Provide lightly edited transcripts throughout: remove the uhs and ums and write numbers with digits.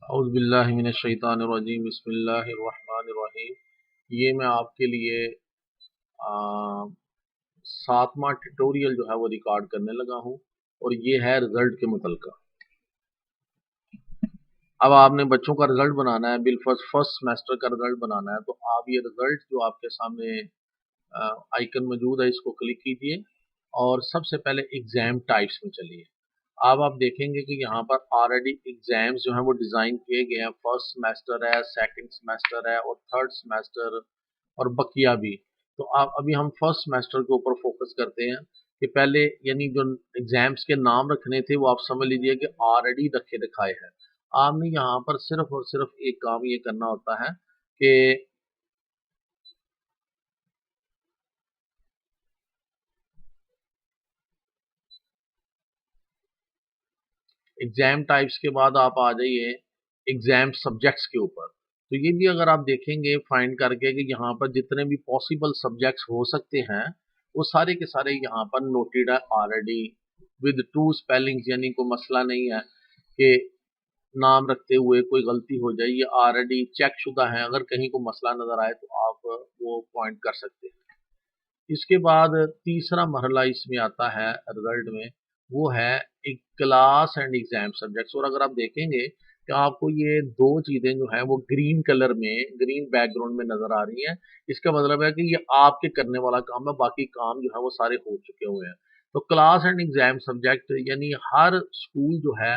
औज़ुबिल्लाहि मिनश्शैतानिर्रजीम बिस्मिल्लाहिर्रहमानिर्रहीम। ये मैं आपके लिए आ, 7वां ट्यूटोरियल जो है वो रिकॉर्ड करने लगा हूँ और ये है रिजल्ट के मुतल्लिक़। अब आपने बच्चों का रिजल्ट बनाना है, फर्स्ट सेमेस्टर का रिजल्ट बनाना है, तो आप ये रिजल्ट जो आपके सामने आइकन मौजूद है इसको क्लिक कीजिए और सबसे पहले एग्जाम टाइप्स में चलिए। अब आप देखेंगे कि यहाँ पर ऑलरेडी एग्जाम्स जो हैं वो डिज़ाइन किए गए हैं। फर्स्ट सेमेस्टर है, सेकंड सेमेस्टर है और थर्ड सेमेस्टर और बकिया भी। तो आप अभी हम फर्स्ट सेमेस्टर के ऊपर फोकस करते हैं कि पहले यानी जो एग्जाम्स के नाम रखने थे वो आप समझ लीजिए कि ऑलरेडी रखे दिखाए हैं। आपने यहाँ पर सिर्फ और सिर्फ एक काम ये करना होता है कि एग्जाम टाइप्स के बाद आप आ जाइए एग्जाम सब्जेक्ट्स के ऊपर। तो ये भी अगर आप देखेंगे फाइंड करके कि यहाँ पर जितने भी पॉसिबल सब्जेक्ट्स हो सकते हैं वो सारे के सारे यहाँ पर नोटेड है ऑलरेडी विद टू स्पेलिंग्स, यानी कोई मसला नहीं है कि नाम रखते हुए कोई गलती हो जाए। ये ऑलरेडी चेक शुदा है, अगर कहीं को मसला नजर आए तो आप वो पॉइंट कर सकते हैं। इसके बाद तीसरा मरहला इसमें आता है रिजल्ट में, वो है एक क्लास एंड एग्जाम सब्जेक्ट्स। और अगर आप देखेंगे कि आपको ये दो चीजें जो हैं वो ग्रीन कलर में, ग्रीन बैकग्राउंड में नजर आ रही हैं, इसका मतलब है कि ये आपके करने वाला काम है, बाकी काम जो है वो सारे हो चुके हुए हैं। तो क्लास एंड एग्जाम सब्जेक्ट यानी हर स्कूल जो है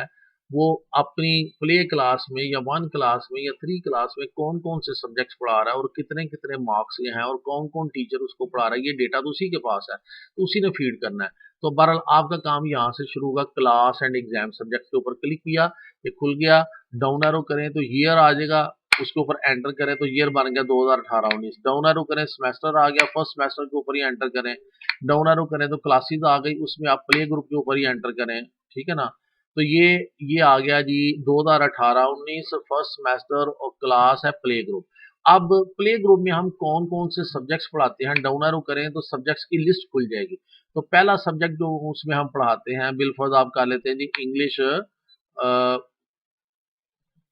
वो अपनी प्ले क्लास में या वन क्लास में या थ्री क्लास में कौन कौन से सब्जेक्ट्स पढ़ा रहा है और कितने कितने मार्क्स ये हैं और कौन कौन टीचर उसको पढ़ा रहा है, ये डेटा तो उसी के पास है, तो उसी ने फीड करना है। तो बहरहाल आपका काम यहाँ से शुरू होगा। क्लास एंड एग्जाम सब्जेक्ट के ऊपर क्लिक किया, ये खुल गया। डाउन एरो करें तो ईयर आ जाएगा, उसके ऊपर एंटर करें तो ईयर बन गया 2018-19। डाउन एरो करें सेमेस्टर आ गया, फर्स्ट सेमेस्टर के ऊपर ही एंटर करें। डाउन एरो करें तो क्लासेस आ गई, उसमें आप प्ले ग्रुप के ऊपर ही एंटर करें, ठीक है ना। तो ये आ गया जी 2018-19 फर्स्ट सेमेस्टर और क्लास है प्ले ग्रुप। अब प्ले ग्रुप में हम कौन कौन से सब्जेक्ट्स पढ़ाते हैं, डाउन एरो करें तो सब्जेक्ट्स की लिस्ट खुल जाएगी। तो पहला सब्जेक्ट जो उसमें हम पढ़ाते हैं बिलफर्ज आप कर लेते हैं जी इंग्लिश।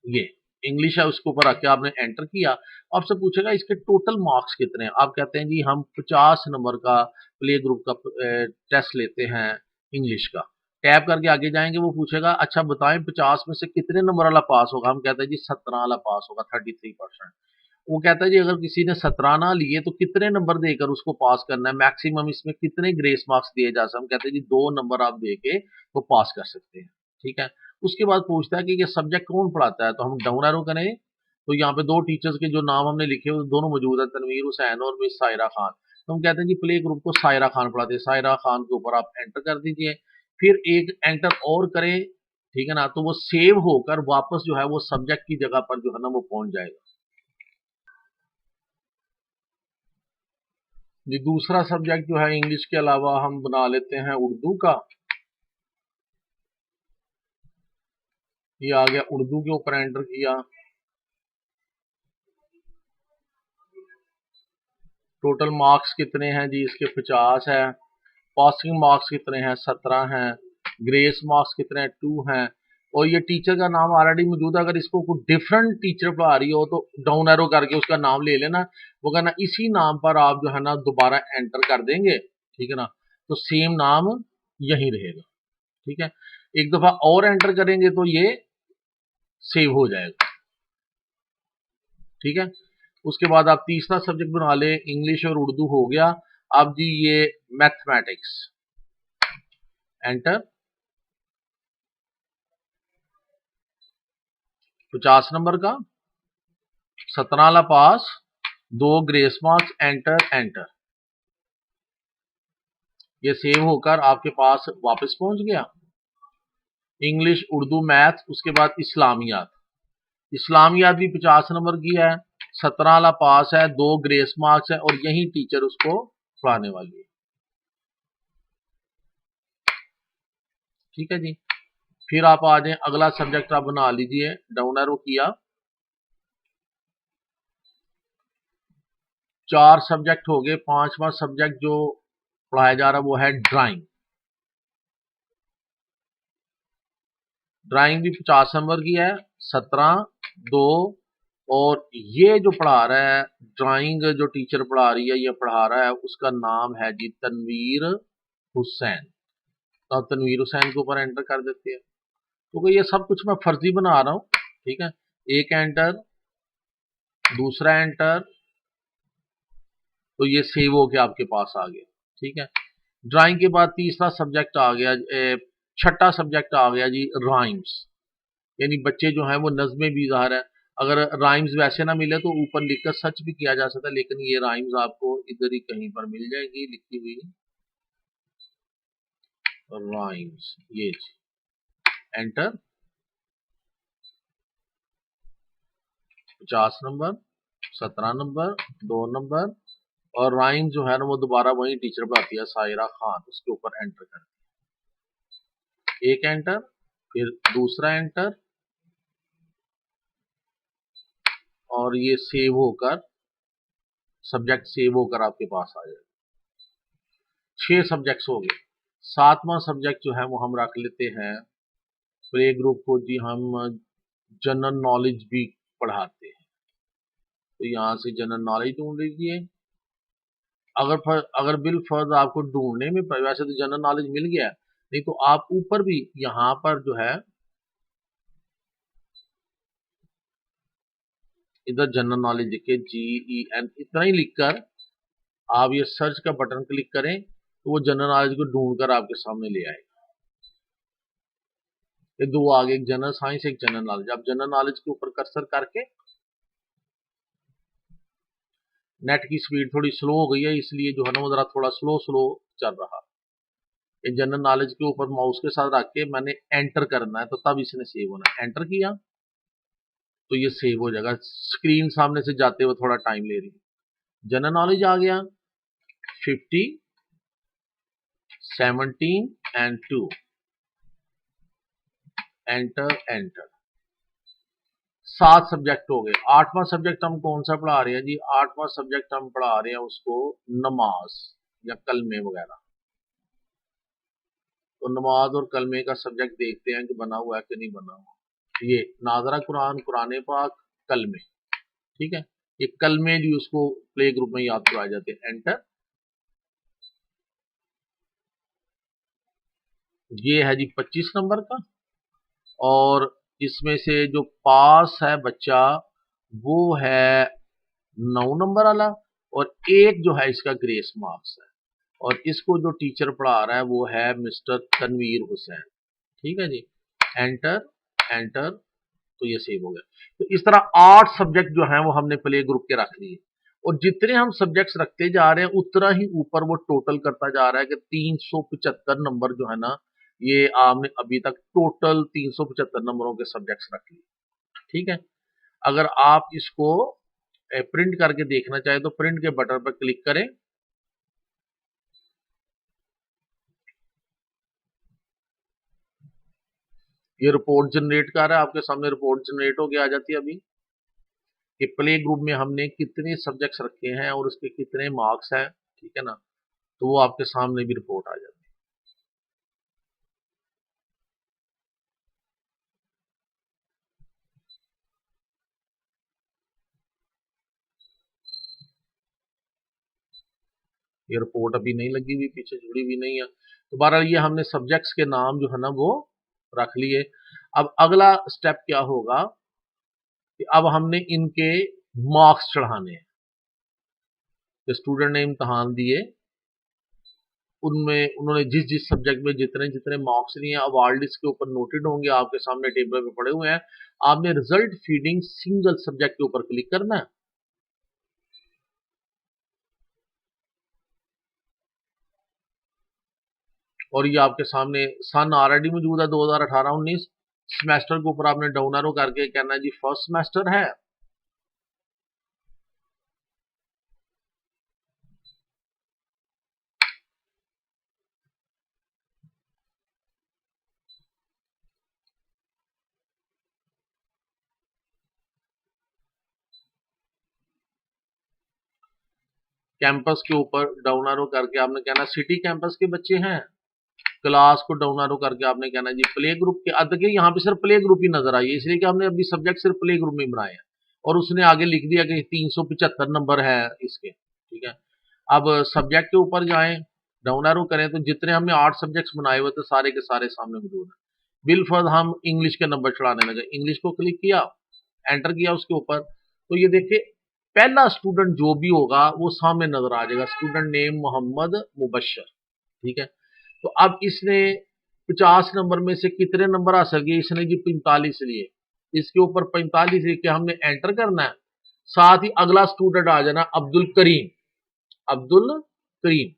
ये इंग्लिश है, उसके ऊपर आके आपने एंटर किया, आपसे पूछेगा इसके टोटल मार्क्स कितने हैं। आप कहते हैं जी हम 50 नंबर का प्ले ग्रुप का टेस्ट लेते हैं इंग्लिश का। टैप करके आगे जाएंगे, वो पूछेगा अच्छा बताएं 50 में से कितने नंबर वाला पास होगा। हम कहते हैं जी 17 वाला पास होगा, 33%। वो कहता है जी अगर किसी ने 17 ना लिए तो कितने नंबर देकर उसको पास करना है, मैक्सिमम इसमें कितने ग्रेस मार्क्स दिए जा सकते। हम कहते हैं जी 2 नंबर आप दे के वो पास कर सकते हैं, ठीक है। उसके बाद पूछता है कि ये सब्जेक्ट कौन पढ़ाता है, तो हम डाउन एरो करें तो यहाँ पे दो टीचर्स के जो नाम हमने लिखे हुए दोनों मौजूद है, तनवीर हुसैन और मिस सायरा खान। तो हम कहते हैं जी प्ले ग्रुप को सायरा खान पढ़ाते हैं, सायरा खान के ऊपर आप एंटर कर दीजिए, फिर एक एंटर और करें, ठीक है ना। तो वो सेव होकर वापस जो है वो सब्जेक्ट की जगह पर जो है ना वो पहुंच जाएगा जी। दूसरा सब्जेक्ट जो है इंग्लिश के अलावा हम बना लेते हैं उर्दू का। ये आ गया, उर्दू के ऊपर एंटर किया। टोटल मार्क्स कितने हैं जी इसके 50 है। पासिंग मार्क्स कितने हैं, 17 हैं। ग्रेस मार्क्स कितने हैं, 2 हैं। और ये टीचर का नाम ऑलरेडी मौजूद है, अगर इसको कोई डिफरेंट टीचर पढ़ा रही हो तो डाउन एरो करके उसका नाम ले लेना, वो कहना इसी नाम पर आप जो है ना दोबारा एंटर कर देंगे, ठीक है ना। तो सेम नाम यही रहेगा, ठीक है। एक दफा और एंटर करेंगे तो ये सेव हो जाएगा, ठीक है। उसके बाद आप तीसरा सब्जेक्ट बना ले, इंग्लिश और उर्दू हो गया। अब जी ये मैथमेटिक्स, एंटर। 50 नंबर का, 17 वाला पास, 2 ग्रेस मार्क्स, एंटर एंटर। ये सेव होकर आपके पास वापस पहुंच गया। इंग्लिश, उर्दू, मैथ, उसके बाद इस्लामियात। इस्लामियात भी 50 नंबर की है, 17 वाला पास है, 2 ग्रेस मार्क्स है और यही टीचर उसको पढ़ाने वाली है, ठीक है जी। फिर आप आ जाए, अगला सब्जेक्ट आप बना लीजिए, डाउन एरो किया। 4 सब्जेक्ट हो गए। 5वां सब्जेक्ट जो पढ़ाया जा रहा है वो है ड्राइंग। ड्राइंग भी 50 नंबर की है, 17, 2, और ये जो पढ़ा रहा है, ड्राइंग जो टीचर पढ़ा रही है, ये पढ़ा रहा है, उसका नाम है जी तनवीर हुसैन। तो आप तनवीर हुसैन के ऊपर एंटर कर देते हैं। तो ये सब कुछ मैं फर्जी बना रहा हूँ, ठीक है। एक एंटर, दूसरा एंटर, तो ये सेव होके आपके पास आ गया, ठीक है। ड्राइंग के बाद तीसरा सब्जेक्ट आ गया, छठा सब्जेक्ट आ गया जी राइम्स, यानी बच्चे जो हैं वो नज़्में भी ज़ाहिर है, अगर राइम्स वैसे ना मिले तो ऊपर लिखकर सच भी किया जा सकता है, लेकिन ये राइम्स आपको इधर ही कहीं पर मिल जाएगी लिखी हुई राइम्स। ये एंटर, 50 नंबर, 17 नंबर, 2 नंबर, और राइम जो है ना वो दोबारा वही टीचर पढ़ाती है सायरा खान, उसके ऊपर एंटर कर, एक एंटर, फिर दूसरा एंटर, और ये सेव होकर सब्जेक्ट सेव होकर आपके पास आ जाएगा। 6 सब्जेक्ट्स हो गए। 7वां सब्जेक्ट जो है वो हम रख लेते हैं प्ले ग्रुप को जी, हम जनरल नॉलेज भी पढ़ाते हैं। तो यहाँ से जनरल नॉलेज ढूंढ लीजिए। अगर बिल फर्ज आपको ढूंढने में, वैसे तो जनरल नॉलेज मिल गया, नहीं तो आप ऊपर भी यहाँ पर जो है इधर जनरल नॉलेज लिखे GEN, इतना ही लिखकर आप ये सर्च का बटन क्लिक करें तो वो जनरल नॉलेज को ढूंढकर आपके सामने ले आएगा। ये दो आगे, एक जनरल साइंस, एक जनरल नॉलेज। आप जनरल नॉलेज के ऊपर कर्सर करके, नेट की स्पीड थोड़ी स्लो हो गई है इसलिए जो है ना वो जरा थोड़ा स्लो स्लो चल रहा। ये जनरल नॉलेज के ऊपर माउस के साथ रख के मैंने एंटर करना है, तो तब इसने सेव होना है। एंटर किया तो ये सेव हो जाएगा। स्क्रीन सामने से जाते हुए थोड़ा टाइम ले रही है। जनरल नॉलेज आ गया 50, 17 एंड 2, एंटर एंटर। 7 सब्जेक्ट हो गए। 8वां सब्जेक्ट हम कौन सा पढ़ा रहे हैं जी? 8वां सब्जेक्ट हम पढ़ा रहे हैं उसको नमाज या कलमे वगैरह। तो नमाज और कलमे का सब्जेक्ट देखते हैं कि बना हुआ है कि नहीं बना हुआ। ये नाजरा कुरान, कुरान पाक, कलमे, ठीक है। ये कलमे जी उसको प्ले ग्रुप में याद करवाए जाते हैं। एंटर। ये है जी 25 नंबर का, और इसमें से जो पास है बच्चा वो है 9 नंबर वाला, और एक जो है इसका ग्रेस मार्क्स है, और इसको जो टीचर पढ़ा रहा है वो है मिस्टर तनवीर हुसैन, ठीक है जी। एंटर एंटर, तो ये सेव हो गया। तो इस तरह 8 सब्जेक्ट जो हैं वो हमने प्ले ग्रुप के रख लिए, और जितने हम सब्जेक्ट्स रखते जा रहे हैं उतना ही ऊपर वो टोटल करता जा रहा है कि 375 नंबर जो है ना, ये आपने अभी तक टोटल 375 नंबरों के सब्जेक्ट्स रख लिए, ठीक है। अगर आप इसको प्रिंट करके देखना चाहे तो प्रिंट के बटन पर क्लिक करें। ये रिपोर्ट जनरेट कर रहा है, आपके सामने रिपोर्ट जनरेट होके आ जाती है अभी कि प्ले ग्रुप में हमने कितने सब्जेक्ट्स रखे हैं और उसके कितने मार्क्स हैं, ठीक है ना। तो वो आपके सामने भी रिपोर्ट आ जाती है। ये रिपोर्ट अभी नहीं लगी हुई, पीछे जुड़ी हुई नहीं है। तो बहरहाल ये हमने सब्जेक्ट्स के नाम जो है ना वो रख लिए। अब अगला स्टेप क्या होगा कि अब हमने इनके मार्क्स चढ़ाने हैं। कि स्टूडेंट ने इम्तहान दिए, उनमें उन्होंने जिस जिस सब्जेक्ट में जितने जितने मार्क्स लिए हैं, अवार्ड इसके ऊपर नोटेड होंगे, आपके सामने टेबल पे पड़े हुए हैं। आपने रिजल्ट फीडिंग सिंगल सब्जेक्ट के ऊपर क्लिक करना है, और ये आपके सामने सन ऑलरेडी मौजूद है 2018-19। सेमेस्टर के ऊपर आपने डाउन एरो करके कहना है जी फर्स्ट सेमेस्टर है। कैंपस के ऊपर डाउन एरो करके आपने कहना सिटी कैंपस के बच्चे हैं, क्लास को डाउन एरो करके आपने कहना जी प्ले ग्रुप के अंदर के, यहाँ पे सिर्फ प्ले ग्रुप ही नजर आई है इसलिए कि हमने अभी सब्जेक्ट सिर्फ प्ले ग्रुप में बनाए हैं, और उसने आगे लिख दिया कि 375 नंबर है इसके। ठीक है, अब सब्जेक्ट के ऊपर जाएं, डाउन एरो करें तो जितने हमने 8 सब्जेक्ट्स बनाए हुए थे सारे के सारे सामने मौजूद है। बिलफर्ज हम इंग्लिश के नंबर चढ़ाने लगे, इंग्लिश को क्लिक किया, एंटर किया उसके ऊपर, तो ये देखिए पहला स्टूडेंट जो भी होगा वो सामने नजर आ जाएगा, स्टूडेंट नेम मोहम्मद मुबशर। ठीक है, तो अब इसने 50 नंबर में से कितने नंबर हासिल किए, इसने जी 45 लिए, इसके ऊपर 45 लिख के हमने एंटर करना है। साथ ही अगला स्टूडेंट आ जाना अब्दुल करीम, अब्दुल करीम,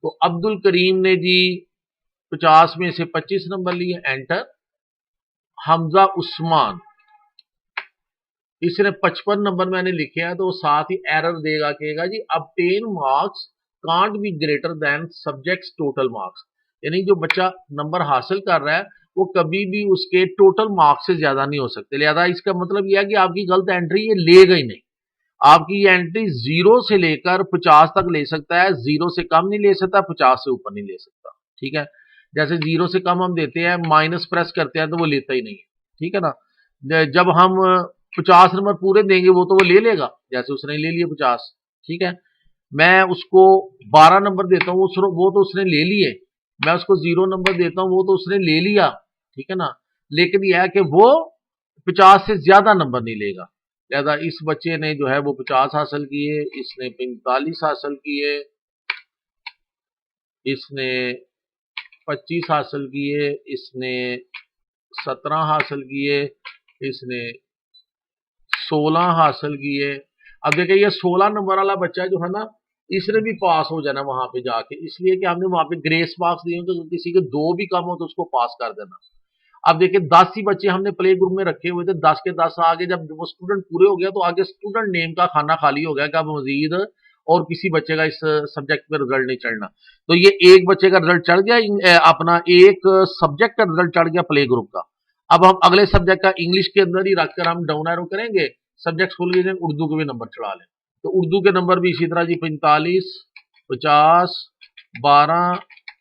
तो अब्दुल करीम ने जी 50 में से 25 नंबर लिए, एंटर। हमजा उस्मान, इसने 55 नंबर मैंने लिखे हैं, तो वो साथ ही एरर देगा, कहेगा जी obtain marks can't be greater than subjects total marks, यानी जो बच्चा नंबर हासिल कर रहा है वो कभी भी उसके टोटल मार्क्स से ज्यादा नहीं हो सकते। लिहाजा इसका मतलब यह है कि आपकी गलत एंट्री ये लेगा ही नहीं, आपकी ये एंट्री 0 से लेकर 50 तक ले सकता है, 0 से कम नहीं ले सकता, 50 से ऊपर नहीं ले सकता। ठीक है, जैसे 0 से कम हम देते हैं, माइनस प्रेस करते हैं तो वो लेता ही नहीं है। ठीक है ना, जब हम 50 नंबर पूरे देंगे वो तो वो ले लेगा, जैसे उसने ले लिए 50। ठीक है, मैं उसको 12 नंबर देता हूँ, वो तो उसने ले लिए, मैं उसको 0 नंबर देता हूँ, वो तो उसने ले लिया। ठीक है ना, लेकिन यह है कि वो 50 से ज्यादा नंबर नहीं लेगा। लिहाजा इस बच्चे ने जो है वो 50 हासिल किए, इसने 45 हासिल किए, इसने 25 हासिल किए, इसने 17 हासिल किए, इसने 16 हासिल किए। अब देखिए ये 16 नंबर वाला बच्चा जो है ना, इसने भी पास हो जाना वहां पे जाके, इसलिए कि हमने वहां पे ग्रेस मार्क्स दिए, तो किसी के 2 भी कम हो तो उसको पास कर देना। अब देखिए 10 ही बच्चे हमने प्ले ग्रुप में रखे हुए थे, 10 के 10 आगे जब वो स्टूडेंट पूरे हो गया तो आगे स्टूडेंट नेम का खाना खाली हो गया कि अब मजीद और किसी बच्चे का इस सब्जेक्ट में रिजल्ट नहीं चढ़ना। तो ये एक बच्चे का रिजल्ट चढ़ गया, अपना एक सब्जेक्ट का रिजल्ट चढ़ गया प्ले ग्रुप का। अब हम अगले सब्जेक्ट का इंग्लिश के अंदर ही रखकर हम डाउन एरो करेंगे, सब्जेक्ट खोल लीजिए, उर्दू के भी नंबर चढ़ा लें, तो उर्दू के नंबर भी इसी तरह जी 45, 50, 12,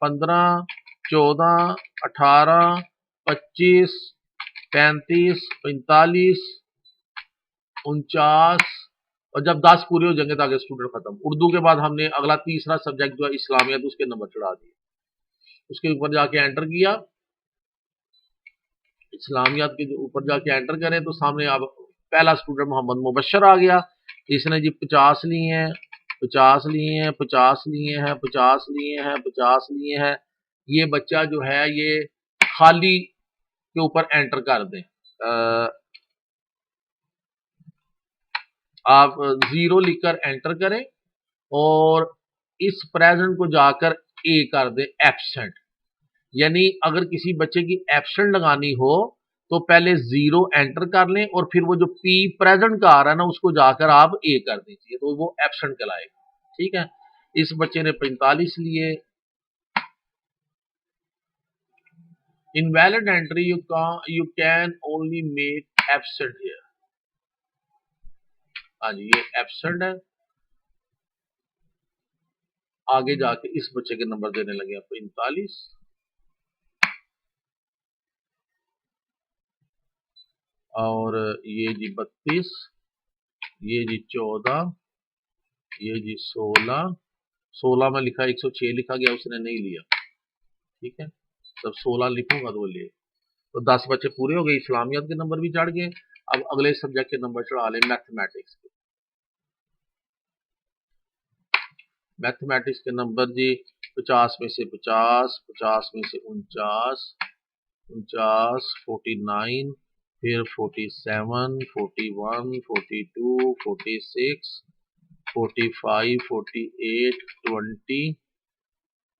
15, 14, 18, 25, 35, 45, 49, और जब 10 पूरे हो जाएंगे तो आगे स्टूडेंट खत्म। उर्दू के बाद हमने अगला तीसरा सब्जेक्ट जो है इस्लामियत, उसके नंबर चढ़ा दिए, उसके ऊपर जाके एंटर किया, इस्लामियत के ऊपर जाके एंटर करें तो सामने अब पहला स्टूडेंट मोहम्मद मुबशर आ गया, इसने जी 50 लिए हैं, 50 लिए हैं, 50 लिए हैं, 50 लिए हैं, 50 लिए हैं। ये बच्चा जो है ये खाली के ऊपर एंटर कर दें, आप 0 लिखकर एंटर करें और इस प्रेजेंट को जाकर ए कर दें एब्सेंट, यानी अगर किसी बच्चे की एब्सेंट लगानी हो तो पहले 0 एंटर कर लें और फिर वो जो पी प्रेजेंट का आ रहा है ना उसको जाकर आप ए कर दीजिए, तो वो एब्सेंट कहलाएगा। ठीक है, इस बच्चे ने 45 लिए। Invalid entry, you can only make absent here. हाँ जी, ये एब्सेंट है। आगे जाके इस बच्चे के नंबर देने लगे 45, और ये जी 32, ये जी 14, ये जी 16, 16 में लिखा 106 लिखा गया, उसने नहीं लिया। ठीक है, जब 16 लिखूंगा तो वो ले, तो 10 बच्चे पूरे हो गए, इस्लामियत के नंबर भी चढ़ गए। अब अगले सब्जेक्ट के नंबर चढ़ा ले मैथमेटिक्स के। मैथमेटिक्स के नंबर जी 50 में से 50, 50 में से 49, 49, 49, फिर 47, 41, 42, 46, 45, 48, 20,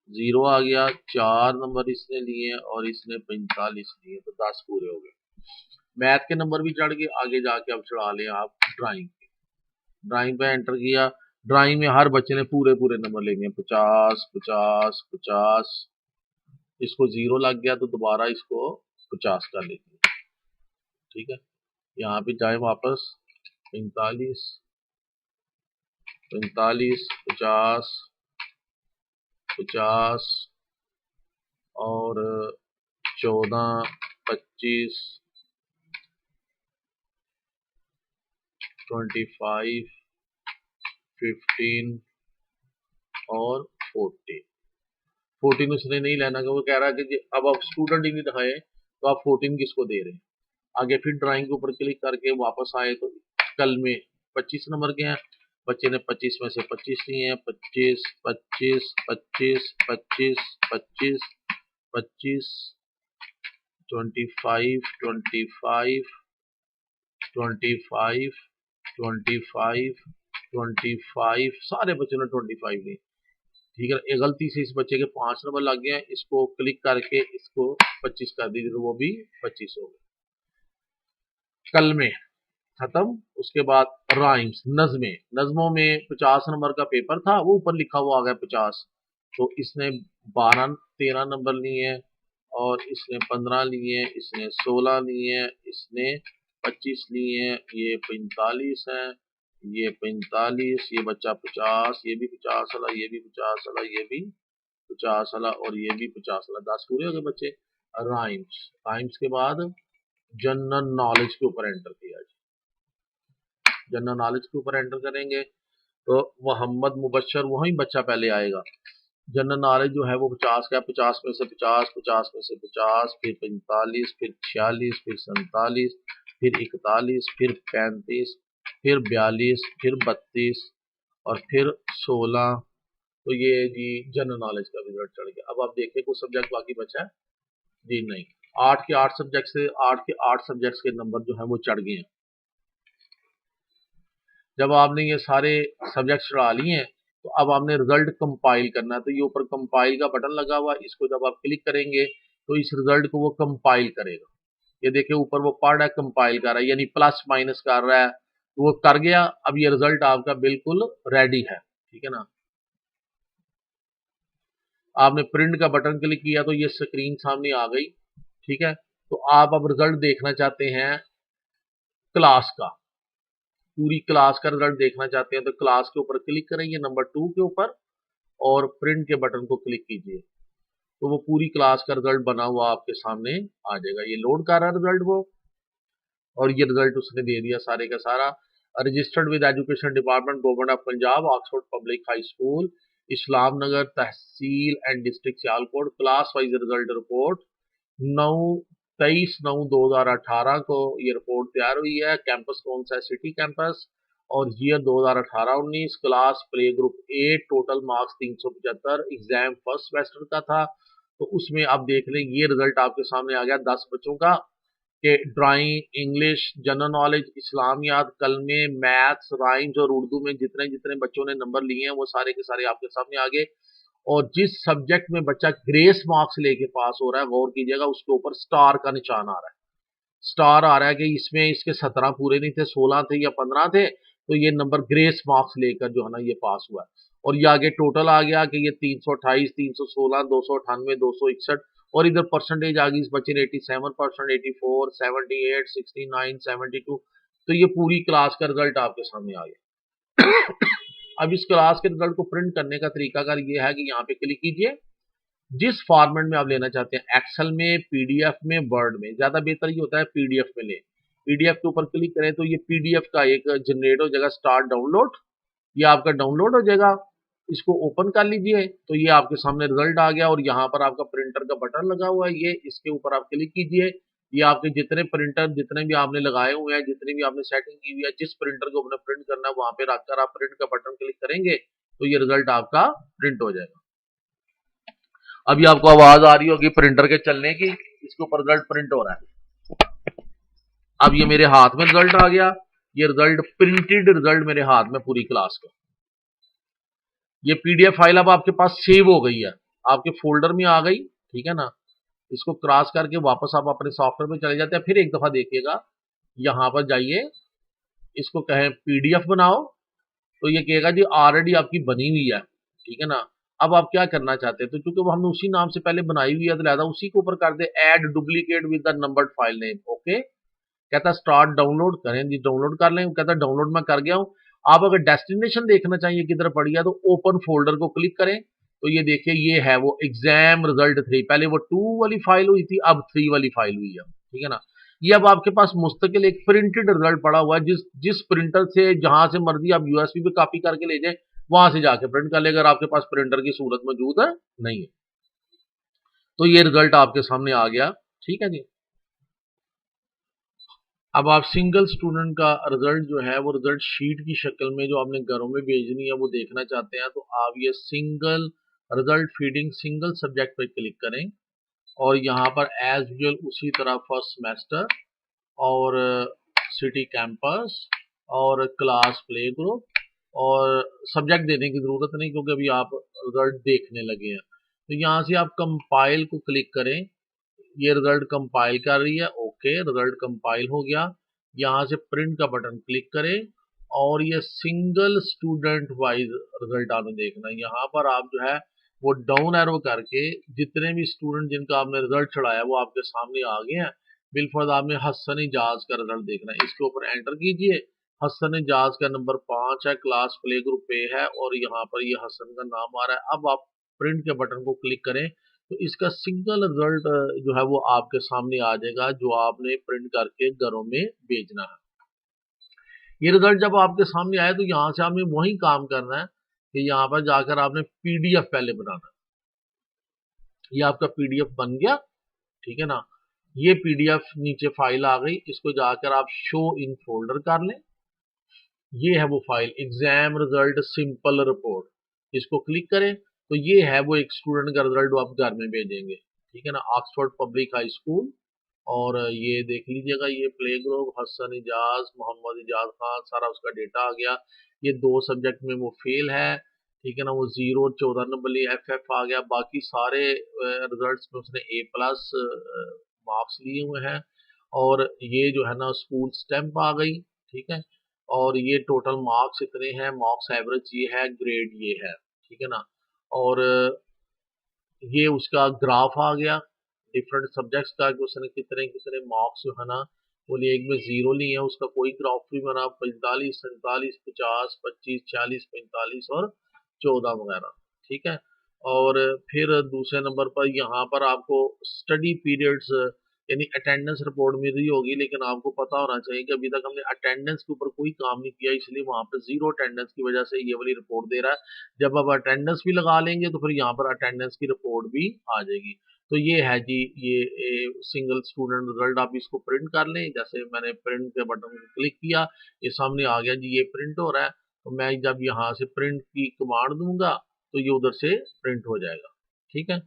0 आ गया, 4 नंबर इसने लिए और इसने 45 लिए, तो 10 पूरे हो गए। मैथ के नंबर भी चढ़ गए। आगे जाके अब चढ़ा लें आप ड्राइंग के, ड्राइंग पे एंटर किया, ड्राइंग में हर बच्चे ने पूरे पूरे नंबर लेंगे, 50, 50, 50, इसको 0 लग गया तो दोबारा इसको 50 कर लेंगे। ठीक है, यहाँ पे जाए वापस, 45, 45, 50, 50, और 14, 25, 25, 15 और 40। 14 उसने नहीं लेना, क्योंकि वो कह रहा है कि अब आप स्टूडेंट ही नहीं दिखाए तो आप 14 किसको दे रहे हैं। आगे फिर ड्राइंग के ऊपर क्लिक करके वापस आए तो कल में 25 नंबर के हैं, बच्चे ने 25 में से 25 लिए हैं, 25, 25, 25, 25, 25, 25, 25, 25, 25, 25, 25, सारे बच्चों ने 25 लिए। ठीक है, एक गलती से इस बच्चे के 5 नंबर लग गए हैं, इसको क्लिक करके इसको 25 कर दीजिए तो वो भी 25 हो गए। कल में खत्म। उसके बाद राइम्स, नज़में, नज़मों में 50 नंबर का पेपर था, वो ऊपर लिखा हुआ आ गया 50, तो इसने 12, 13 नंबर लिए हैं, और इसने 15 लिए हैं, इसने 16 लिए हैं, इसने 25 लिए हैं, ये 45 हैं, ये 45, ये बच्चा 50, ये भी 50 वाला, ये भी 50 वाला, ये भी 50 वाला, और ये भी 50 वाला। 10 पूरे हो गए बच्चे। राइम्स, राइम्स के बाद जनरल नॉलेज के ऊपर एंटर किया। जनरल नॉलेज के ऊपर एंटर करेंगे तो मोहम्मद मुबशर वही बच्चा पहले आएगा। जनरल नॉलेज जो है वो 50 का, 50 में से 50, 50 में से 50, फिर 45, फिर 46, फिर 47, फिर 41, फिर 35, फिर 42, फिर 32 और फिर 16। तो ये जी जनरल नॉलेज का रिजल्ट चढ़ गया। अब आप देखिए कुछ सब्जेक्ट बाकी बचा है जी नहीं। 8 के 8 सब्जेक्ट से 8 के 8 सब्जेक्ट्स के नंबर जो है वो चढ़ गए हैं। जब आपने ये सारे सब्जेक्ट चढ़ा लिए हैं तो अब आपने रिजल्ट कंपाइल करना है। तो ये ऊपर कंपाइल का बटन लगा हुआ है, इसको जब आप क्लिक करेंगे तो इस रिजल्ट को वो कंपाइल करेगा। ये देखिए ऊपर वो पढ़ रहा है, कंपाइल कर रहा है, यानी प्लस माइनस कर रहा है, तो वो कर गया। अब ये रिजल्ट आपका बिल्कुल रेडी है। ठीक है ना। आपने प्रिंट का बटन क्लिक किया तो ये स्क्रीन सामने आ गई। ठीक है, तो आप अब रिजल्ट देखना चाहते हैं क्लास का, पूरी क्लास का रिजल्ट देखना चाहते हैं तो क्लास के ऊपर क्लिक करेंगे नंबर 2 के ऊपर और प्रिंट के बटन को क्लिक कीजिए, तो वो पूरी क्लास का रिजल्ट बना हुआ आपके सामने आ जाएगा। ये लोड कर रहा है रिजल्ट वो, और ये रिजल्ट उसने दे दिया सारे का सारा। Registered with education department government of Punjab, Oxford public high school, Islam Nagar tehsil and district Sialkot. Class wise result report 23/9/2018 को ये रिपोर्ट तैयार हुई है। कैंपस कौन सा है? City campus. और year 2018-19। Class play group A, total marks 375, exam first semester का था। तो उसमें आप देख लें ये रिजल्ट आपके सामने आ गया 10 बच्चों का, कि ड्राइंग, इंग्लिश, जनरल नॉलेज, इस्लामियात, कलमे, मैथ्स, राइम्स और उर्दू में जितने जितने बच्चों ने नंबर लिए हैं वो सारे के सारे आपके सामने आ गए। और जिस सब्जेक्ट में बच्चा ग्रेस मार्क्स लेके पास हो रहा है, गौर कीजिएगा, उसके ऊपर स्टार का निशान आ रहा है। स्टार आ रहा है कि इसमें इसके 17 पूरे नहीं थे, 16 थे या 15 थे, तो ये नंबर ग्रेस मार्क्स लेकर जो है ना ये पास हुआ है। और ये आगे टोटल आ गया कि ये 328, 316, 298, 261, और इधर परसेंटेज आ गई इस बच्चे ने 87%, 84, 78, 69, 72। तो ये पूरी क्लास का रिजल्ट आपके सामने आ गया। अब इस क्लास के रिजल्ट को प्रिंट करने का तरीकाकार ये है कि यहाँ पे क्लिक कीजिए, जिस फॉर्मेट में आप लेना चाहते हैं, एक्सेल में, पीडीएफ में, वर्ड में, ज्यादा बेहतर ये होता है पीडीएफ में ले। पीडीएफ के ऊपर क्लिक करें तो ये पीडीएफ का एक जनरेट हो जाएगा, स्टार्ट डाउनलोड, ये आपका डाउनलोड हो जाएगा। इसको ओपन कर लीजिए तो ये आपके सामने रिजल्ट आ गया, और यहाँ पर आपका प्रिंटर का बटन लगा हुआ है, ये इसके ऊपर आप क्लिक कीजिए। ये आपके जितने प्रिंटर जितने भी आपने लगाए हुए हैं, जितनी भी आपने सेटिंग की हुई है, जिस प्रिंटर को अपने प्रिंट करना है वहां पे रखकर आप प्रिंट का बटन क्लिक करेंगे तो ये रिजल्ट आपका प्रिंट हो जाएगा। अभी आपको आवाज आ रही होगी प्रिंटर के चलने की, इसके ऊपर रिजल्ट प्रिंट हो रहा है। अब ये मेरे हाथ में रिजल्ट आ गया, ये रिजल्ट प्रिंटेड रिजल्ट मेरे हाथ में पूरी क्लास का। ये पीडीएफ फाइल अब आपके पास सेव हो गई है, आपके फोल्डर में आ गई। ठीक है ना। इसको क्रॉस करके वापस आप अपने सॉफ्टवेयर में चले जाते हैं। फिर एक दफा देखिएगा, यहां पर जाइए, इसको कहें पीडीएफ बनाओ, तो ये कहेगा जी ऑलरेडी आपकी बनी हुई है। ठीक है ना। अब आप क्या करना चाहते हैं, तो चूंकि हमने उसी नाम से पहले बनाई हुई है तो लिहाजा उसी के ऊपर कर दे add duplicate with the numbered file name. Okay, कहता है स्टार्ट डाउनलोड करें जी, डाउनलोड कर लें। कहता है डाउनलोड मैं कर गया हूं। आप अगर डेस्टिनेशन देखना चाहिए किधर पड़ी है तो ओपन फोल्डर को क्लिक करें, तो ये देखिए ये है वो एग्जाम रिजल्ट 3, पहले वो 2 वाली फाइल हुई थी, अब 3 वाली फाइल हुई है, ठीक है ना। ये अब आपके पास मुस्तकिल एक प्रिंटेड रिजल्ट पड़ा हुआ है, जिस जिस प्रिंटर से जहां से मर्जी आप यूएसबी पे कॉपी करके ले जाए, वहां से जाके प्रिंट कर ले, अगर आपके पास प्रिंटर की सूरत मौजूद है नहीं है। तो ये रिजल्ट आपके सामने आ गया, ठीक है जी। अब आप सिंगल स्टूडेंट का रिजल्ट जो है वो रिजल्ट शीट की शक्ल में जो आपने घरों में भेजनी है वो देखना चाहते हैं, तो आप ये single result feeding single subject पे क्लिक करें और यहाँ पर एज यूजुअल उसी तरह फर्स्ट सेमेस्टर और सिटी कैंपस और क्लास प्ले ग्रुप और सब्जेक्ट देने की जरूरत नहीं क्योंकि अभी आप रिजल्ट देखने लगे हैं। तो यहाँ से आप कंपाइल को क्लिक करें, ये रिजल्ट कंपाइल कर रही है, ओके रिजल्ट कंपाइल हो गया। यहाँ से प्रिंट का बटन क्लिक करें और ये सिंगल स्टूडेंट वाइज रिजल्ट आपने देखना है। यहाँ पर आप जो है वो डाउन एरो करके जितने भी स्टूडेंट जिनका आपने रिजल्ट चढ़ाया वो आपके सामने आ गए हैं। बिलफर्ज आपने हसन इजाज का रिजल्ट देखना है, इसके ऊपर एंटर कीजिए। हसन इजाज का नंबर 5 है, क्लास प्ले ग्रुप ए है और यहाँ पर ये हसन का नाम आ रहा है। अब आप प्रिंट के बटन को क्लिक करें तो इसका सिंगल रिजल्ट जो है वो आपके सामने आ जाएगा, जो आपने प्रिंट करके घरों में भेजना है। ये रिजल्ट जब आपके सामने आए तो यहाँ से आपने वही काम करना है कि यहाँ पर जाकर आपने पीडीएफ पहले बनाना है। ये आपका पीडीएफ बन गया, ठीक है ना। ये पीडीएफ नीचे फाइल आ गई, इसको जाकर आप शो इन फोल्डर कर लें। ये है वो file exam result simple report, इसको क्लिक करें तो ये है वो एक स्टूडेंट का रिजल्ट आप घर में भेजेंगे, ठीक है ना। ऑक्सफोर्ड पब्लिक हाई स्कूल और ये देख लीजिएगा ये प्ले ग्रुप हसन इजाज मोहम्मद इजाज खान सारा उसका डेटा आ गया। ये 2 सब्जेक्ट में वो फेल है, ठीक है ना, वो 0 14 नंबर लिए FF आ गया, बाकी सारे रिजल्ट्स में उसने A+ मार्क्स लिए हुए हैं। और ये जो है ना स्कूल स्टैंप आ गई, ठीक है। और ये टोटल मार्क्स इतने हैं, मार्क्स एवरेज ये है, ग्रेड ये है, ठीक है ना। और ये उसका ग्राफ आ गया डिफरेंट सब्जेक्ट्स का कि उसने कितने कितने मार्क्स जो है ना वो लिए, एक में 0 लिए है, उसका कोई ग्राफ भी बना 45 47 50 25 40 45 और 14 वगैरह, ठीक है। और फिर दूसरे नंबर पर यहाँ पर आपको स्टडी पीरियड्स यानी अटेंडेंस रिपोर्ट मिल रही होगी, लेकिन आपको पता होना चाहिए कि अभी तक हमने अटेंडेंस के ऊपर कोई काम नहीं किया, इसलिए वहां पर 0 अटेंडेंस की वजह से ये वाली रिपोर्ट दे रहा है। जब आप अटेंडेंस भी लगा लेंगे तो फिर यहाँ पर अटेंडेंस की रिपोर्ट भी आ जाएगी। तो ये है जी ये सिंगल स्टूडेंट रिजल्ट, आप इसको प्रिंट कर लें। जैसे मैंने प्रिंट के बटन को क्लिक किया, ये सामने आ गया जी, ये प्रिंट हो रहा है। तो मैं जब यहाँ से प्रिंट की कमांड दूंगा तो ये उधर से प्रिंट हो जाएगा, ठीक है,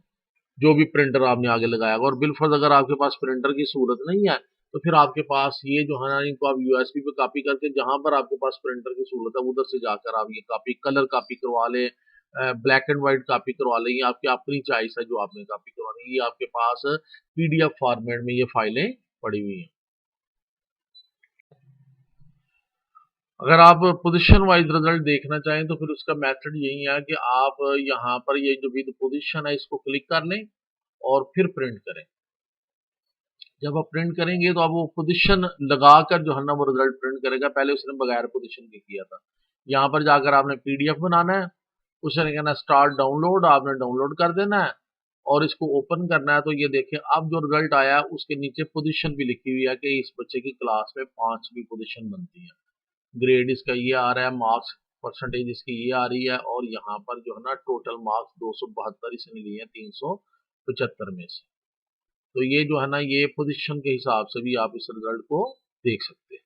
जो भी प्रिंटर आपने आगे लगाया होगा। और बिलफर्ज अगर आपके पास प्रिंटर की सूरत नहीं है तो फिर आपके पास ये जो है ना इनको आप यूएसबी पे कॉपी करके जहां पर आपके पास प्रिंटर की सूरत है उधर से जाकर आप ये कॉपी कलर कॉपी करवा लें, ब्लैक एंड व्हाइट कॉपी करवा लें, ये आपकी अपनी चॉइस है जो आपने कॉपी करवानी है। ये आपके पास पीडीएफ फॉर्मेट में ये फाइलें पड़ी हुई हैं। अगर आप पोजीशन वाइज रिजल्ट देखना चाहें तो फिर उसका मेथड यही है कि आप यहाँ पर ये जो विद पोजीशन है इसको क्लिक कर लें और फिर प्रिंट करें। जब आप प्रिंट करेंगे तो आप वो पोजीशन लगाकर जो है ना वो रिजल्ट प्रिंट करेगा, पहले उसने बगैर पोजीशन के किया था। यहाँ पर जाकर आपने पीडीएफ बनाना है, उसने कहना स्टार्ट डाउनलोड, आपने डाउनलोड कर देना है और इसको ओपन करना है। तो ये देखिए अब जो रिजल्ट आया उसके नीचे पोजीशन भी लिखी हुई है कि इस बच्चे की क्लास में 5वीं पोजीशन बनती है, ग्रेड इसका ये आ रहा है, मार्क्स परसेंटेज इसकी ये आ रही है और यहाँ पर जो है ना टोटल मार्क्स 272 इसने लिए हैं 375 में से। तो ये जो है ना ये पोजीशन के हिसाब से भी आप इस रिजल्ट को देख सकते हैं।